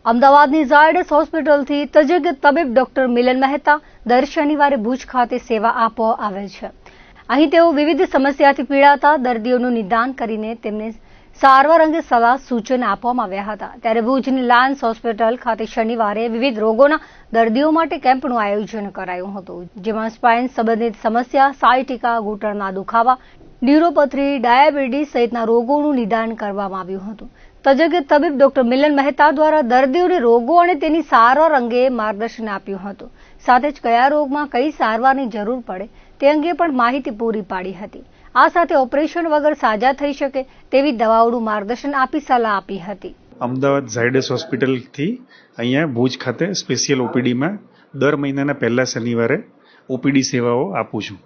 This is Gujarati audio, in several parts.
અમદાવાદની ઝાયડસ હોસ્પિટલથી તજજ્ઞ તબીબ ડોક્ટર મિલન મહેતા દર શનિવારે ભુજ ખાતે સેવા આપવા આવે છે. અહીં તેઓ વિવિધ સમસ્યાથી પીડાતા દર્દીઓનું નિદાન કરીને તેમને સારવાર અંગે સલાહ સૂચન આપવામાં આવ્યા હતા. ત્યારે ભુજની લાયન્સ હોસ્પિટલ ખાતે શનિવારે વિવિધ રોગોના દર્દીઓ માટે કેમ્પનું આયોજન કરાયું હતું, જેમાં સ્પાઇન સંબંધિત સમસ્યા, સાયટિકા, ઘૂંટણના દુખાવા, ન્યુરોપેથી, ડાયાબિટીસ સહિતના રોગોનું નિદાન કરવામાં આવ્યું હતું. તજજ્ઞ તબીબ ડોક્ટર મિલન મહેતા દ્વારા દર્દીઓને રોગો અને તેની સારવાર અંગે માર્ગદર્શન આપ્યું હતું. સાથે જ કયા રોગમાં કઈ સારવારની જરૂર પડે તે અંગે પણ માહિતી પૂરી પાડી હતી. આ સાથે ઓપરેશન વગર સાજા થઈ શકે તેવી દવાઓનું માર્ગદર્શન આપી સલાહ આપી હતી. અમદાવાદ ઝાયડસ હોસ્પિટલથી અહીંયા ભુજ ખાતે સ્પેશિયલ ઓપીડીમાં દર મહિનાના પહેલા શનિવારે ઓપીડી સેવાઓ આપું છું.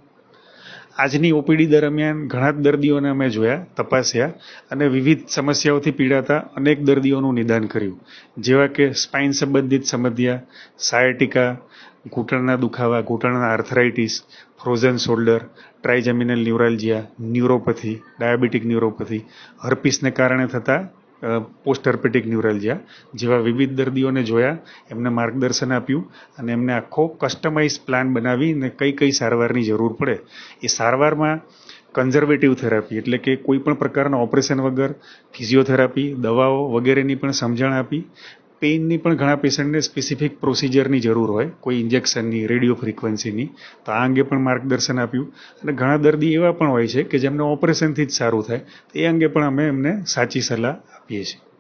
આજની ઓપીડી દરમિયાન ઘણા દર્દીઓને અમે જોયા, તપાસ્યા અને વિવિધ સમસ્યાઓથી પીડાતા અનેક દર્દીઓનું નિદાન કર્યું, જેવા કે સ્પાઇન સંબંધિત સમસ્યા, સાયટિકા, ઘૂંટણના દુખાવા, ઘૂંટણના arthritis, frozen shoulder, trigeminal neuralgia, neuropathy, diabetic neuropathy, હર્પીસને કારણે થતા પોસ્ટ હર્પેટિક ન્યુરાલ્જિયા જેવા વિવિધ દર્દીઓને જોયા, એમને માર્ગદર્શન આપ્યું અને એમને આખો કસ્ટમાઇઝ પ્લાન બનાવીને કઈ સારવારની જરૂર પડે એ સારવારમાં કન્ઝર્વેટિવ થેરાપી એટલે કે કોઈ પણ પ્રકારના ઓપરેશન વગર ફિઝિયોથેરાપી, દવાઓ વગેરેની પણ સમજણ આપી. પેઇનની પણ ઘણા પેશન્ટને સ્પેસિફિક પ્રોસિજરની જરૂર હોય, કોઈ ઇન્જેક્શનની, રેડિયો ફ્રીક્વન્સીની, તો આ અંગે પણ માર્ગદર્શન આપ્યું. અને ઘણા દર્દી એવા પણ હોય છે કે જેમને ઓપરેશનથી જ સારું થાય, તો એ અંગે પણ અમે એમને સાચી સલાહ આપીએ છીએ.